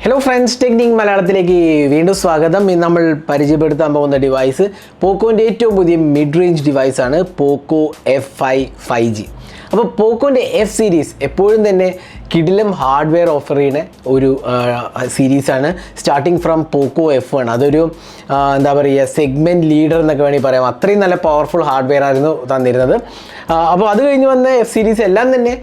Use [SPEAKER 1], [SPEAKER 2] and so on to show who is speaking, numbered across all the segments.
[SPEAKER 1] Hello friends, Technique മലയാളത്തിലേക്ക് വീണ്ടും സ്വാഗതം. ഇന്ന് നമ്മൾ പരിചയപ്പെടുത്താൻ പോകുന്ന ഡിവൈസ് പോക്കോൻ്റെ ഏറ്റവും പുതിയ മിഡ് റേഞ്ച് ഡിവൈസാണ് പോക്കോ F5 5G. അപ്പോൾ പോക്കോൻ്റെ എഫ് സീരീസ് എപ്പോഴും തന്നെ കിടിലം ഹാർഡ്വെയർ ഓഫർ ചെയ്യുന്ന ഒരു സീരീസാണ്. Starting from Poco F1. അതൊരു എന്താ പറയുക, സെഗ്മെൻറ്റ് ലീഡർ എന്നൊക്കെ വേണമെങ്കിൽ പറയാം. അത്രയും നല്ല പവർഫുൾ ഹാർഡ്വെയർ ആയിരുന്നു തന്നിരുന്നത്. അപ്പോൾ അത് കഴിഞ്ഞ് വന്ന എഫ് സീരീസ് എല്ലാം തന്നെ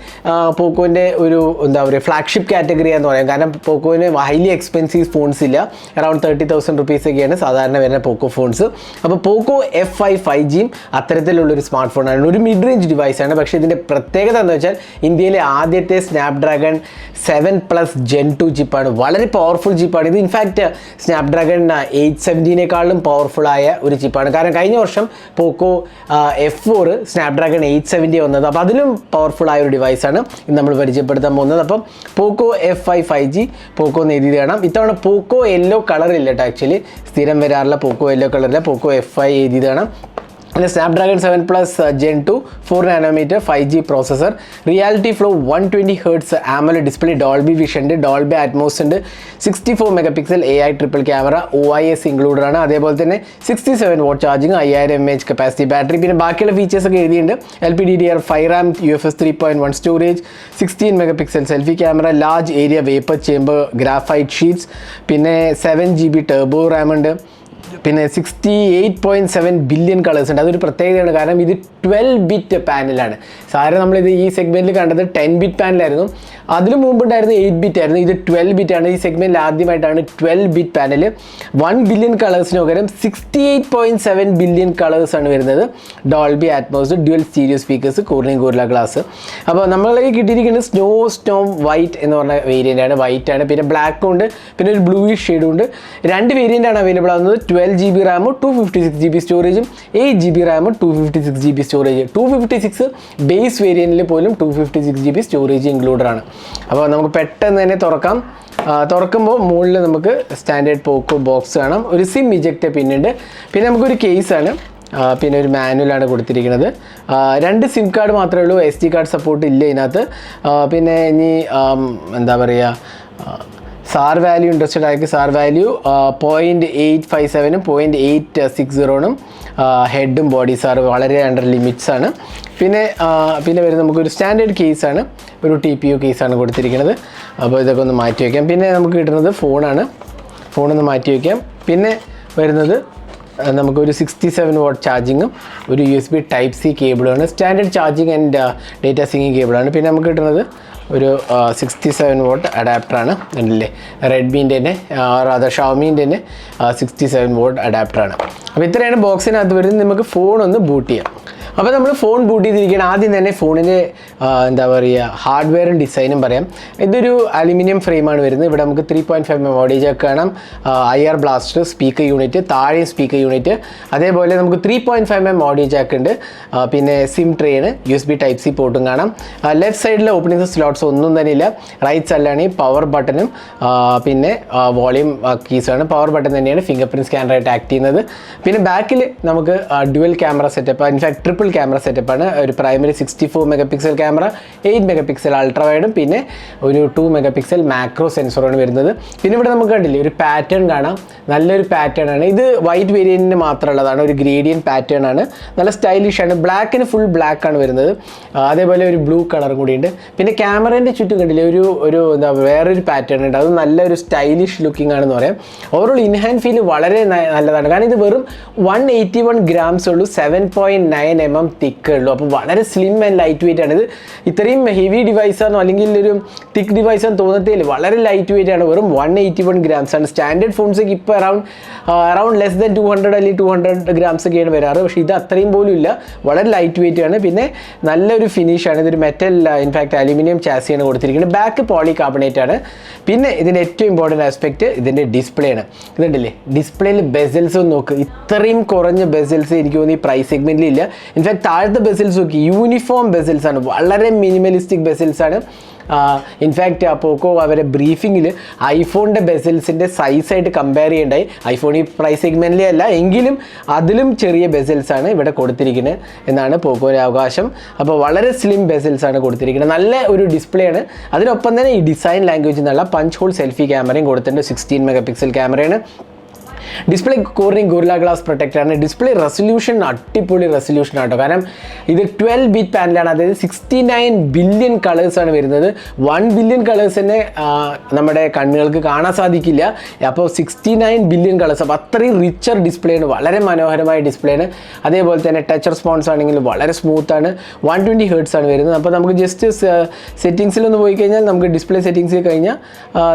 [SPEAKER 1] പോക്കോൻ്റെ ഒരു എന്താ പറയുക ഫ്ലാഗ്ഷിപ്പ് കാറ്റഗറിയാന്ന് പറയാം. കാരണം പോക്കോന് ഹൈലി എക്സ്പെൻസീവ് ഫോൺസ് ഇല്ല. അറൗണ്ട് 30,000 റുപ്പീസൊക്കെയാണ് സാധാരണ വരുന്ന പോക്കോ ഫോൺസ്. അപ്പോൾ പോക്കോ F5 5Gയും അത്തരത്തിലുള്ളൊരു സ്മാർട്ട് ഫോണാണ്. ഒരു മിഡ് റേഞ്ച് ഡിവൈസാണ്. പക്ഷേ ഇതിൻ്റെ പ്രത്യേകത എന്ന് വെച്ചാൽ ഇന്ത്യയിലെ ആദ്യത്തെ സ്നാപ്ഡ്രാഗൺ 7+ Gen 2 ചിപ്പാണ്. വളരെ പവർഫുൾ ചിപ്പാണ് ഇത്. ഇൻഫാക്റ്റ് സ്നാപ്ഡ്രാഗൺ 870നേക്കാളും പവർഫുള്ളായ ഒരു ചിപ്പാണ്. കാരണം കഴിഞ്ഞ വർഷം പോക്കോ F4 സ്നാപ്ഡ്രാഗൺ 870 വന്നത്. അപ്പോൾ അതിലും പവർഫുള്ളായ ഒരു ഡിവൈസാണ് ഇന്ന് നമ്മൾ പരിചയപ്പെടുത്താൻ പോകുന്നത്. അപ്പം പോക്കോ F5 5G പോക്കോ എന്ന് എഴുതി കാണാം. ഇത്തവണ പോക്കോ യെല്ലോ കളറില്ല കേട്ടോ. ആക്ച്വലി സ്ഥിരം വരാറുള്ള പോക്കോ യെല്ലോ കളറില്ല, പോക്കോ F5 എഴുതി കാണാം. പിന്നെ Snapdragon 7+ Gen 2 4nm 5G processor, reality flow 120Hz AMOLED display, Dolby vision ഉണ്ട്, ഡോൾബി അറ്റ്മോസ് ഉണ്ട്, 64 MP AI triple camera, OIS included ആണ്. അതേപോലെ തന്നെ 67 what charging, 5000 mAh capacity battery. പിന്നെ ബാക്കിയുള്ള ഫീച്ചേഴ്സൊക്കെ എഴുതിയിട്ടുണ്ട്. LPDDR5 RAM, UFS 3.1 storage, 16 MP selfie camera, large area vapour chamber graphite sheets, പിന്നെ 7GB turbo Ram ഉണ്ട്, പിന്നെ 68.7 ബില്യൺ കളേഴ്സ് ഉണ്ട്. അതൊരു പ്രത്യേകതയാണ്. കാരണം ഇത് 12-bit പാനലാണ്. സാധാരണ നമ്മളിത് ഈ സെഗ്മെൻറ്റിൽ കണ്ടത് 10-bit പാനലായിരുന്നു. അതിന് മുമ്പുണ്ടായിരുന്നു 8-bit ആയിരുന്നു. ഇത് 12-bit ആണ്. ഈ സെഗ്മെൻറ്റിൽ ആദ്യമായിട്ടാണ് 12-bit പാനൽ. 1 ബില്യൺ കളേഴ്സിന് പകരം 68.7 ബില്യൺ കളേഴ്സാണ് വരുന്നത്. Dolby Atmos, dual stereo speakers, Corning Gorilla Glass. അപ്പോൾ നമ്മളെ കിട്ടിയിരിക്കുന്നത് സ്നോ സ്റ്റോം വൈറ്റ് എന്ന് പറഞ്ഞ വേരിയൻ്റ് ആണ്. വൈറ്റ് ആണ്. പിന്നെ ബ്ലാക്കും ഉണ്ട്, പിന്നെ ഒരു ബ്ലൂയിഷ് ഷെയ്ഡും ഉണ്ട്. 2 വേരിയൻ്റാണ് അവൈലബിൾ ആവുന്നത്. 12GB റാം, 256GB സ്റ്റോറേജും, 8GB Ram, 256GB storage. 256 base വേരിയൻറ്റിൽ പോലും 256GB സ്റ്റോറേജ് ഇൻക്ലൂഡഡ് ആണ്. അപ്പോൾ നമുക്ക് പെട്ടെന്ന് തന്നെ തുറക്കാം. തുറക്കുമ്പോൾ മുകളിൽ നമുക്ക് സ്റ്റാൻഡേർഡ് പോക്കോ ബോക്സ് കാണാം. ഒരു സിം ഇജക്റ്റ് പിന്നുണ്ട്. പിന്നെ നമുക്കൊരു കേസാണ്. പിന്നെ ഒരു മാനുവലാണ് കൊടുത്തിരിക്കുന്നത്. 2 സിം കാർഡ് മാത്രമേ ഉള്ളൂ. SD കാർഡ് സപ്പോർട്ട് ഇല്ല ഇതിനകത്ത്. പിന്നെ ഇനി എന്താ പറയുക, സാർ വാല്യൂ ഇൻട്രസ്റ്റഡ് ആയിരിക്കും. സാർ വാല്യൂ 0.857 0.860 ഹെഡും ബോഡി സാർ വളരെ അണ്ടർ ലിമിറ്റ്സ് ആണ്. പിന്നെ വരുന്നത് നമുക്കൊരു സ്റ്റാൻഡേർഡ് കേസാണ്. ഒരു TPU കേസാണ് കൊടുത്തിരിക്കുന്നത്. അപ്പോൾ ഇതൊക്കെ ഒന്ന് മാറ്റി വയ്ക്കാം. പിന്നെ നമുക്ക് കിട്ടുന്നത് ഫോണാണ്. ഫോണൊന്ന് മാറ്റി വയ്ക്കാം. പിന്നെ വരുന്നത് നമുക്കൊരു 67 വാട്ട് ചാർജിങ്ങും ഒരു USB Type-C കേബിളാണ്. Standard charging and data syncing കേബിളാണ്. പിന്നെ നമുക്ക് കിട്ടുന്നത് ഒരു 67 വാട്ട് അഡാപ്റ്ററാണ്. ഉണ്ടല്ലേ, റെഡ്മീൻ്റെ തന്നെ അത് ഷവമീൻ്റെ തന്നെ 67 വാട്ട് അഡാപ്റ്ററാണ്. അപ്പോൾ ഇത്രയാണ് ബോക്സിനകത്ത് വരുന്നത്. നമുക്ക് ഫോണൊന്ന് ബൂട്ട് ചെയ്യാം. അപ്പോൾ നമ്മൾ ഫോൺ ബൂട്ട് ചെയ്തിരിക്കുകയാണ്. ആദ്യം തന്നെ ഫോണിൻ്റെ എന്താ പറയുക ഹാർഡ്വെയറും ഡിസൈനും പറയാം. ഇതൊരു അലുമിനിയം ഫ്രെയിമാണ് വരുന്നത്. ഇവിടെ നമുക്ക് 3.5mm ഓഡിയോ ജാക്ക് കാണാം, IR ബ്ലാസ്റ്റർ സ്പീക്കർ യൂണിറ്റ്, താഴെ സ്പീക്കർ യൂണിറ്റ്. അതേപോലെ നമുക്ക് 3.5mm ഓഡിയോ ജാക്ക് ഉണ്ട്. പിന്നെ സിം ട്രേന്, USB Type-C പോർട്ടും കാണാം. ലെഫ്റ്റ് സൈഡിൽ ഓപ്പണിംഗ് സ്ലോട്ട്സ് ഒന്നും തന്നെ ഇല്ല. റൈറ്റ് സൈഡിലാണ് ഈ പവർ ബട്ടണും പിന്നെ വോളിയം കീസാണ്. പവർ ബട്ടൺ തന്നെയാണ് ഫിംഗർ പ്രിൻറ്റ് സ്കാനറായിട്ട് ആക്ട് ചെയ്യുന്നത്. പിന്നെ ബാക്കിൽ നമുക്ക് dual camera setup, in fact triple camera സെറ്റപ്പാണ്. ഒരു primary 64 MP camera, 8 MP ultra വൈഡും, പിന്നെ ഒരു 2 MP മാക്രോ സെൻസറാണ് വരുന്നത്. പിന്നെ ഇവിടെ നമുക്ക് കണ്ടില്ലേ ഒരു പാറ്റേൺ കാണാം. നല്ലൊരു പാറ്റേൺ ആണ്. ഇത് വൈറ്റ് വേരിയൻറ്റിന് മാത്രമുള്ളതാണ്. ഒരു ഗ്രേഡിയൻ പാറ്റേൺ ആണ്. നല്ല സ്റ്റൈലിഷ് ആണ്. ബ്ലാക്കിന് ഫുൾ ബ്ലാക്ക് ആണ് വരുന്നത്. അതേപോലെ ഒരു ബ്ലൂ കളറും കൂടിയുണ്ട്. പിന്നെ ക്യാമറേൻ്റെ ചുറ്റും കണ്ടില്ലേ ഒരു എന്താ വേറൊരു പാറ്റേൺ ഉണ്ട്. അത് നല്ലൊരു സ്റ്റൈലിഷ് ലുക്കിംഗ് ആണെന്ന് പറയാം. ഓവറോൾ ഇൻഹാൻഡ് ഫീൽ വളരെ നല്ലതാണ്. കാരണം ഇത് വെറും 181 ഗ്രാംസ് ഉള്ളൂ, 7.9mm തിക്ക് ഉള്ളൂ. അപ്പോൾ വളരെ സ്ലിം ആൻഡ് ലൈറ്റ് വെയിറ്റ് ആണ്. ഇത് ഇത്രയും ഹെവി ഡിവൈസാണോ അല്ലെങ്കിൽ ഒരു തിക്ക് ഡിവൈസാണെന്ന് തോന്നത്തേയില്ല. വളരെ ലൈറ്റ് വെയിറ്റ് ആണ്. വെറും 181 ഗ്രാംസ് ആണ്. സ്റ്റാൻഡേർഡ് ഫോൺസൊക്കെ ഇപ്പോൾ അറൗണ്ട് ലെസ് ദാൻ 200 അല്ലെങ്കിൽ 200 ഗ്രാംസ് ഒക്കെയാണ് വരാറ്. പക്ഷേ ഇത് അത്രയും പോലും ഇല്ല. വളരെ ലൈറ്റ് വെയിറ്റ് ആണ്. പിന്നെ നല്ലൊരു ഫിനിഷാണ്. ഇതൊരു മെറ്റൽ ഇൻഫാക്ട് അലുമിനിയം ചാസിയാണ് കൊടുത്തിരിക്കുന്നത്. ബാക്ക് പോളി കാർബണേറ്റ് ആണ്. പിന്നെ ഇതിൻ്റെ ഏറ്റവും ഇമ്പോർട്ടൻറ്റ് ആസ്പെക്റ്റ് ഇതിൻ്റെ ഡിസ്പ്ലേ ആണ്. ഇതുണ്ടല്ലേ, ഡിസ്പ്ലേയിൽ ബെസൽസ് ഒന്ന് നോക്ക്. ഇത്രയും കുറഞ്ഞ ബെസൽസ് എനിക്ക് തോന്നുന്നു ഈ പ്രൈസ് സെഗ്മെൻറ്റിൽ ഇല്ല. ഇൻഫാക്ട് താഴത്തെ ബെസൽസ് നോക്കി യൂണിഫോം ബെസൽസ് ആണ്. വളരെ മിനിമലിസ്റ്റിക് ബെസൽസ് ആണ്. ഇൻഫാക്റ്റ് പോക്കോ അവരെ ബ്രീഫിങ്ങിൽ ഐഫോണിൻ്റെ ബെസൽസിൻ്റെ സൈസായിട്ട് കമ്പയർ ചെയ്യേണ്ടായി. ഐഫോൺ ഈ പ്രൈസ് സെഗ്മെൻറ്റിലേ അല്ല എങ്കിലും അതിലും ചെറിയ ബെസൽസാണ് ഇവിടെ കൊടുത്തിരിക്കുന്നത് എന്നാണ് പോക്കോയുടെ അവകാശം. അപ്പോൾ വളരെ സ്ലിം ബെസൽസാണ് കൊടുത്തിരിക്കുന്നത്. നല്ല ഒരു ഡിസ്പ്ലേ ആണ്. അതിനൊപ്പം തന്നെ ഈ ഡിസൈൻ ലാംഗ്വേജ് എന്നുള്ള പഞ്ച് ഹോൾ സെൽഫി ക്യാമറയും കൊടുത്തിട്ടുണ്ട്. 16 മെഗാ പിക്സൽ ക്യാമറയാണ്. ഡിസ്പ്ലേ കോർണിംഗ് ഗോറില്ല ഗ്ലാസ് പ്രൊട്ടക്ടറാണ്. ഡിസ്പ്ലേ റെസൊല്യൂഷൻ അടിപൊളി റെസൊല്യൂഷൻ ആട്ടോ. കാരണം ഇത് 12 ബിറ്റ് പാനലാണ്. അതായത് 69 ബില്യൺ കളേഴ്സാണ് വരുന്നത്. 1 ബില്യൺ കളേഴ്സ് തന്നെ നമ്മുടെ കണ്ണുകൾക്ക് കാണാൻ സാധിക്കില്ല. അപ്പോൾ 69 ബില്യൺ കളേഴ്സ്, അപ്പോൾ അത്രയും റിച്ചർ ഡിസ്പ്ലേ ആണ്. വളരെ മനോഹരമായ ഡിസ്പ്ലേ ആണ്. അതേപോലെ തന്നെ ടച്ച് റെസ്പോൺസ് ആണെങ്കിൽ വളരെ സ്മൂത്താണ്. 120 ഹെർട്സ് ആണ് വരുന്നത്. അപ്പോൾ നമുക്ക് ജസ്റ്റ് സെറ്റിങ്സിലൊന്ന് പോയി കഴിഞ്ഞാൽ നമുക്ക് ഡിസ്പ്ലേ സെറ്റിങ്സിൽ കഴിഞ്ഞാൽ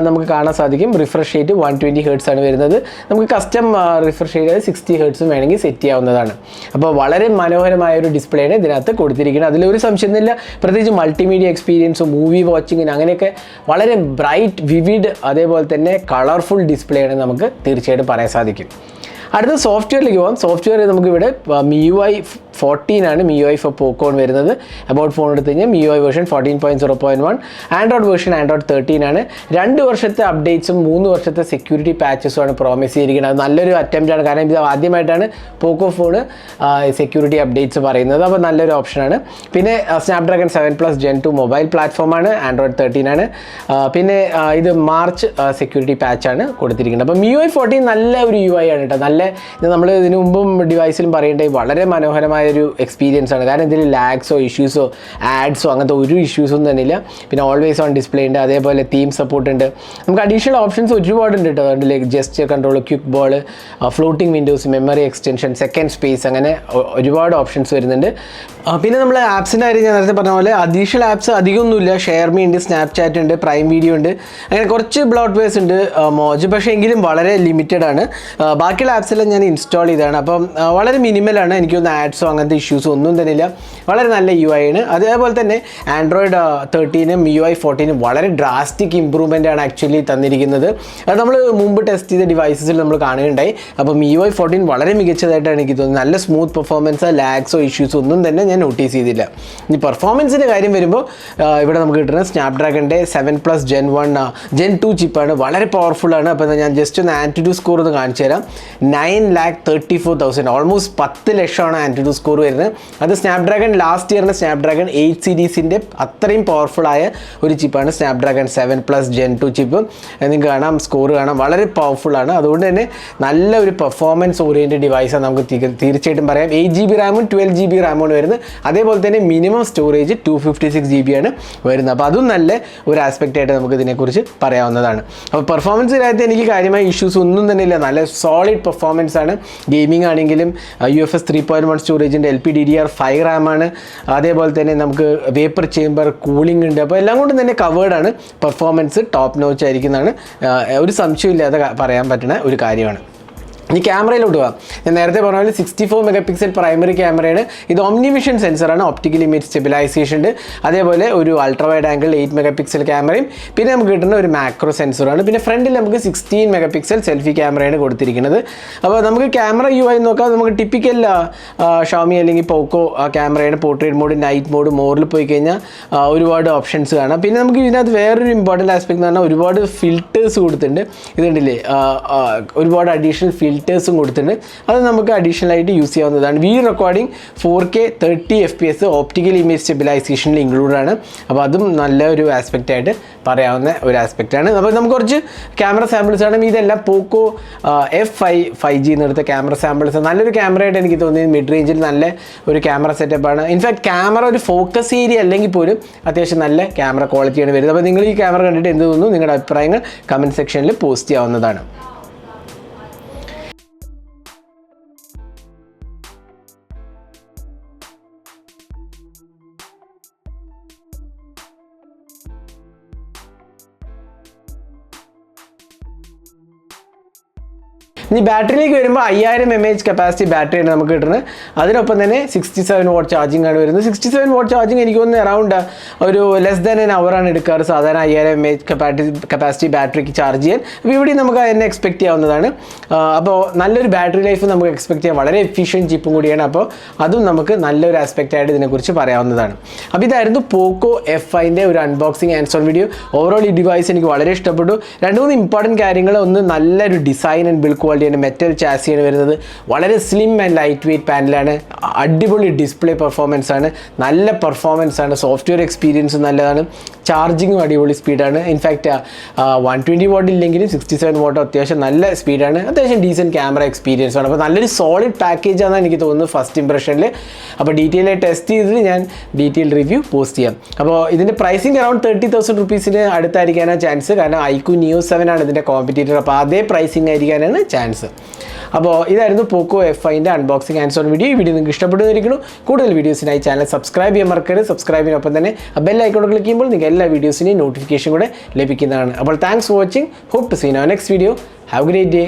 [SPEAKER 1] നമുക്ക് കാണാൻ സാധിക്കും റിഫ്രഷ് റേറ്റ് 120 ഹെർട്സ് ആണ് വരുന്നത്. നമുക്ക് കസ്റ്റം റിഫ്രഷ് ചെയ്ത് 60 ഹെർട്സും വേണമെങ്കിൽ സെറ്റ് ചെയ്യാവുന്നതാണ്. അപ്പോൾ വളരെ മനോഹരമായ ഒരു ഡിസ്പ്ലേ ആണ് ഇതിനകത്ത് കൊടുത്തിരിക്കുന്നത്. അതിലൊരു സംശയമൊന്നുമില്ല. പ്രത്യേകിച്ച് മൾട്ടിമീഡിയ എക്സ്പീരിയൻസും മൂവി വാച്ചിങ്ങിന് അങ്ങനെയൊക്കെ വളരെ ബ്രൈറ്റ് വിവിഡ് അതേപോലെ തന്നെ കളർഫുൾ ഡിസ്പ്ലേ ആണ് നമുക്ക് തീർച്ചയായിട്ടും പറയാൻ സാധിക്കും. അടുത്ത സോഫ്റ്റ്വെയറിലേക്ക് പോകാം. സോഫ്റ്റ്വെയർ നമുക്കിവിടെ MIUI 14 ആണ് MIUI ഫോർ പോക്കോൺ വരുന്നത്. അബൌട്ട് ഫോൺ എടുത്ത് കഴിഞ്ഞാൽ MIUI version 14.0.1, Android version Android 13 ആണ്. 2 വർഷത്തെ അപ്ഡേറ്റ്സും 3 വർഷത്തെ സെക്യൂരിറ്റി പാച്ചസും ആണ് പ്രോമിസ് ചെയ്തിരിക്കുന്നത്. അത് നല്ലൊരു അറ്റംപ്റ്റ് ആണ്. കാരണം ഇത് ആദ്യമായിട്ടാണ് പോക്കോ ഫോൺ സെക്യൂരിറ്റി അപ്ഡേറ്റ്സ് പറയുന്നത്. അപ്പോൾ നല്ലൊരു ഓപ്ഷനാണ്. പിന്നെ സ്നാപ്ഡ്രാഗൺ 7+ Gen 2 മൊബൈൽ പ്ലാറ്റ്ഫോമാണ്. ആൻഡ്രോയിഡ് 13 ആണ്. പിന്നെ ഇത് മാർച്ച് സെക്യൂരിറ്റി പാച്ചാണ് കൊടുത്തിരിക്കുന്നത്. അപ്പോൾ MIUI 14 നല്ല ഒരു UI ആണ് കേട്ടോ. നല്ല നമ്മൾ ഇതിനു മുമ്പും ഡിവൈസിലും പറയേണ്ടത് വളരെ മനോഹരമായൊരു എക്സ്പീരിയൻസ് ആണ്. കാരണം ഇതിൽ ലാഗ്സോ ഇഷ്യൂസോ ആഡ്സോ അങ്ങനത്തെ ഒരു ഇഷ്യൂസൊന്നും തന്നെ ഇല്ല. പിന്നെ ഓൾവേസ് ഓൺ ഡിസ്പ്ലേ ഉണ്ട്. അതേപോലെ തീം സപ്പോർട്ട് ഉണ്ട്. നമുക്ക് അഡീഷണൽ ഓപ്ഷൻസ് ഒരുപാടുണ്ട് കേട്ടോ. അതുകൊണ്ട് like jester control, quick ball, floating Windows, memory extension, second space, അങ്ങനെ ഒരുപാട് ഓപ്ഷൻസ് വരുന്നുണ്ട്. പിന്നെ നമ്മൾ ആപ്സിൻ്റെ കാര്യം ഞാൻ നേരത്തെ പറഞ്ഞ പോലെ അഡീഷണൽ ആപ്സ് അധികമൊന്നുമില്ല. ഷെയർമി ഉണ്ട്, സ്നാപ്ചാറ്റ് ഉണ്ട്, പ്രൈം വീഡിയോ ഉണ്ട്, അങ്ങനെ കുറച്ച് ബ്ലോട്ട്വെയർസ് ഉണ്ട്, മോജ്, പക്ഷേ എങ്കിലും വളരെ ലിമിറ്റഡ് ആണ്. ബാക്കിയുള്ള ആപ്സെല്ലാം ഞാൻ ഇൻസ്റ്റാൾ ചെയ്തതാണ്. അപ്പം വളരെ മിനിമലാണ്. എനിക്കൊന്നും ആഡ്സോ അങ്ങനത്തെ ഇഷ്യൂസോ ഒന്നും തന്നെ ഇല്ല. വളരെ നല്ല UI ആണ്. അതേപോലെ തന്നെ ആൻഡ്രോയിഡ് 13 MIUI 14 വളരെ ഡ്രാസ്റ്റിക് ഇമ്പ്രൂവ്മെൻ്റ് ആണ് ആക്ച്വലി തന്നിരിക്കുന്നത്. അത് നമ്മൾ മുമ്പ് ടെസ്റ്റ് ചെയ്ത ഡിവൈസസിൽ നമ്മൾ കാണുകയുണ്ടായി. അപ്പോൾ MIUI 14 വളരെ മികച്ചതായിട്ടാണ് എനിക്ക് തോന്നുന്നത്. നല്ല സ്മൂത്ത് പെർഫോമൻസ്, ലാഗ്സോ ഇഷ്യൂസോ ഒന്നും തന്നെ ഞാൻ നോട്ടീസ് ചെയ്തില്ല. ഇനി പെർഫോമൻസിൻ്റെ കാര്യം വരുമ്പോൾ ഇവിടെ നമുക്ക് കിട്ടുന്നത് സ്നാപ്ഡ്രാഗണിൻ്റെ 7+ Gen 2 ചിപ്പാണ്. വളരെ പവർഫുള്ളാണ്. അപ്പോൾ ഞാൻ ജസ്റ്റ് ഒന്ന് ആൻറ്റിഡ്യൂ സ്കോർ ഒന്ന് കാണിച്ചു തരാം. 9,34,000, ഓൾമോസ്റ്റ് 10 ലക്ഷമാണ് ആൻറ്റിഡ്യൂ സ്കോർ വരുന്നത്. അത് സ്നാപ്ഡ്രാഗൺ ലാസ്റ്റ് ഇയറിൻ്റെ സ്നാപ്ഡ്രാഗൺ 8 സീരീസിൻ്റെ അത്രയും പവർഫുള്ളായ ഒരു ചിപ്പാണ് സ്നാപ്ഡ്രാഗൺ 7+ Gen 2 ചിപ്പ്. നിങ്ങൾക്ക് കാണാം, സ്കോർ കാണാം, വളരെ പവർഫുള്ളാണ്. അതുകൊണ്ട് തന്നെ നല്ല ഒരു പെർഫോമൻസ് ഓറിയൻറ്റഡ് ഡിവൈസാണ് നമുക്ക് തീർച്ചയായിട്ടും പറയാം. 8GB റാമും 12GB റാമാണ് വരുന്നത്. അതേപോലെ തന്നെ മിനിമം സ്റ്റോറേജ് 256GB ആണ് വരുന്നത്. അപ്പോൾ അതും നല്ല ഒരു ആസ്പെക്റ്റ് ആയിട്ട് നമുക്ക് ഇതിനെക്കുറിച്ച് പറയാവുന്നതാണ്. അപ്പോൾ പെർഫോമൻസ് കാര്യത്തിൽ എനിക്ക് കാര്യമായ ഇഷ്യൂസ് ഒന്നും തന്നെ ഇല്ല. നല്ല സോളിഡ് പെർഫോമൻസ് ആണ്. ഗെയിമിംഗ് ആണെങ്കിലും UFS 3.1 സ്റ്റോറേജിൻ്റെ LPDDR5 റാമാണ്. അതേപോലെ തന്നെ നമുക്ക് വേപ്പർ ചേമ്പർ കൂളിംഗ് ഉണ്ട്. അപ്പോൾ എല്ലാം കൊണ്ടും തന്നെ കവേർഡാണ്. പെർഫോമൻസ് ടോപ്പ് നോച്ച് ആയിരിക്കുന്നതാണ് ഒരു സംശയമില്ലാതെ പറയാൻ പറ്റുന്ന ഒരു കാര്യമാണ്. ഇനി ക്യാമറയിലോട്ട് പോകാം. ഞാൻ നേരത്തെ പറഞ്ഞ പോലെ 64 മെഗാ പിക്സൽ പ്രൈമറി ക്യാമറയാണ്. ഇത് ഒംനിവിഷൻ സെൻസറാണ്. ഒപ്റ്റിക്കൽ ഇമേജ് സ്റ്റെബിലൈസേഷൻ ഉണ്ട്. അതേപോലെ ഒരു ultra wide angle 8 mega pixel ക്യാമറയും പിന്നെ നമുക്ക് കിട്ടുന്ന ഒരു മാക്രോ സെൻസറാണ്. പിന്നെ ഫ്രണ്ടിൽ നമുക്ക് 16 മെഗാ പിക്സൽ സെൽഫി ക്യാമറയാണ് കൊടുത്തിരിക്കുന്നത്. അപ്പോൾ നമുക്ക് ക്യാമറ UI നോക്കാം. നമുക്ക് ടിപ്പിക്കൽ ഷോമി അല്ലെങ്കിൽ പോക്കോ ക്യാമറയുടെ പോർട്രേറ്റ് മോഡ്, നൈറ്റ് മോഡ്, മോറിൽ പോയി കഴിഞ്ഞാൽ ഒരുപാട് ഓപ്ഷൻസ് കാണാം. പിന്നെ നമുക്ക് ഇതിനകത്ത് വേറൊരു ഇമ്പോർട്ടൻറ്റ് ആസ്പെക്ട് എന്ന് പറഞ്ഞാൽ ഒരുപാട് ഫിൽറ്റേഴ്സ് കൊടുത്തിട്ടുണ്ട്. ഇതുണ്ടല്ലേ, ഒരുപാട് അഡീഷണൽ ഫിൽറ്റേഴ്സും കൊടുത്തിട്ടുണ്ട്. അത് നമുക്ക് അഡീഷണൽ ആയിട്ട് യൂസ് ചെയ്യാവുന്നതാണ്. Video recording 4K 30 FPS optical image സ്റ്റെബിലൈസേഷനിൽ ഇൻക്ലൂഡ് ആണ്. അപ്പോൾ അതും നല്ല ഒരു ആസ്പെക്റ്റ് ആയിട്ട് പറയാവുന്ന ഒരു ആസ്പെക്റ്റാണ്. അപ്പോൾ നമുക്ക് കുറച്ച് ക്യാമറ സാമ്പിൾസ് ആണ്. ഇതെല്ലാം പോക്കോ F5 5G എന്നെടുത്ത ക്യാമറ സാമ്പിൾസ്. നല്ലൊരു ക്യാമറയായിട്ട് എനിക്ക് തോന്നിയത്. മിഡ് റേഞ്ചിൽ നല്ല ഒരു ക്യാമറ സെറ്റപ്പാണ്. ഇൻഫാക്ട് ക്യാമറ ഒരു ഫോക്കസ് ഏരിയ അല്ലെങ്കിൽ പോലും അത്യാവശ്യം നല്ല ക്യാമറ ക്വാളിറ്റിയാണ് വരുന്നത്. അപ്പോൾ നിങ്ങൾ ഈ ക്യാമറ കണ്ടിട്ട് എന്ത് തോന്നുന്നു, നിങ്ങളുടെ അഭിപ്രായങ്ങൾ കമൻറ്റ് സെക്ഷനിൽ പോസ്റ്റ് ചെയ്യാവുന്നതാണ്. ഇനി ബാറ്ററിയിലേക്ക് വരുമ്പോൾ 5000 mAh കപ്പാസിറ്റി ബാറ്ററിയാണ് നമുക്ക് കിട്ടുന്നത്. അതിനൊപ്പം തന്നെ 67 വാട്ട് ചാർജിങ് ആണ് വരുന്നത്. 67 വാട്ട് ചാർജിങ് എനിക്ക് തോന്നുന്നു അറൗണ്ട് ഒരു ലെസ് ദാൻ an hour ആണ് എടുക്കാറ് സാധാരണ 5000 mAh കപ്പാസിറ്റി ബാറ്ററിക്ക് ചാർജ് ചെയ്യാൻ. അപ്പോൾ ഇവിടെ നമുക്ക് അതിനെ എക്സ്പെക്ട് ചെയ്യാവുന്നതാണ്. അപ്പോൾ നല്ലൊരു ബാറ്ററി ലൈഫ് നമുക്ക് എക്സ്പെക്ട് ചെയ്യാം. വളരെ എഫിഷ്യൻറ്റ് ചിപ്പും കൂടിയാണ്. അപ്പോൾ അതും നമുക്ക് നല്ലൊരു ആസ്പെക്റ്റ് ആയിട്ട് ഇതിനെക്കുറിച്ച് പറയാവുന്നതാണ്. അപ്പോൾ ഇതായിരുന്നു പോക്കോ F5ൻ്റെ ഒരു unboxing and on video. Overall ഈ ഡിവൈസ് എനിക്ക് വളരെ ഇഷ്ടപ്പെട്ടു. 2-3 ഇമ്പോർട്ടൻറ്റ് കാര്യങ്ങൾ. ഒന്ന്, നല്ലൊരു ഡിസൈൻ ആൻഡ് ബിൽഡ് ക്വാളിറ്റിയാണ്. മെറ്റൽ ചാസിയാണ് വരുന്നത്. വളരെ സ്ലിം ആൻഡ് ലൈറ്റ് വെയ്റ്റ് പാനലാണ്. അടിപൊളി ഡിസ്പ്ലേ പെർഫോമൻസ് ആണ്. നല്ല പെർഫോമൻസ് ആണ്. സോഫ്റ്റ്വെയർ എക്സ്പീരിയൻസും നല്ലതാണ്. ചാർജിങ്ങും അടിപൊളി സ്പീഡാണ്. ഇൻഫാക്റ്റ് 120 വാട്ട് ഇല്ലെങ്കിലും 67 വാട്ട് അത്യാവശ്യം നല്ല സ്പീഡാണ്. അത്യാവശ്യം ഡീസൻറ്റ് ക്യാമറ എക്സ്പീരിയൻസ് ആണ്. അപ്പോൾ നല്ലൊരു സോളിഡ് പാക്കേജ് ആണെന്ന് എനിക്ക് തോന്നുന്നു ഫസ്റ്റ് ഇംപ്രഷനിൽ. അപ്പോൾ ഡീറ്റെയിൽ ആയി ടെസ്റ്റ് ചെയ്തിട്ട് ഞാൻ ഡീറ്റെയിൽ റിവ്യൂ പോസ്റ്റ് ചെയ്യാം. അപ്പോൾ ഇതിൻ്റെ പ്രൈസിങ് അറൗണ്ട് 30,000 റുപ്പീസിന് അടുത്തായിരിക്കാനാണ് ചാൻസ്. കാരണം iQOO Neo 7 ആണ് ഇതിൻ്റെ കോമ്പറ്റീറ്റർ. അപ്പോൾ അതേ പ്രൈസിങ് ആയിരിക്കാനാണ് ചാൻസ്. അപ്പോൾ ഇതായിരുന്നു പോക്കോ F5ൻ്റെ അൺബോക്സിങ് ആൻഡ് ഓൺ വീഡിയോ. ഈ വീഡിയോ നിങ്ങൾക്ക് ഇഷ്ടപ്പെടുന്നതായിരിക്കുന്നു. കൂടുതൽ വീഡിയോസിനായി ചാനൽ സബ്സ്ക്രൈബ് ചെയ്യാൻ മറക്കരുത്. സബ്സ്ക്രൈബിനൊപ്പം തന്നെ ബെൽ ഐക്കൺ ക്ലിക്ക് ചെയ്യുമ്പോൾ നിങ്ങൾക്ക് എല്ലാ വീഡിയോസിൻ്റെയും നോട്ടിഫിക്കേഷൻ കൂടെ ലഭിക്കുന്നതാണ്. അപ്പോൾ thanks for watching. Hope to see you next video. Have a great day.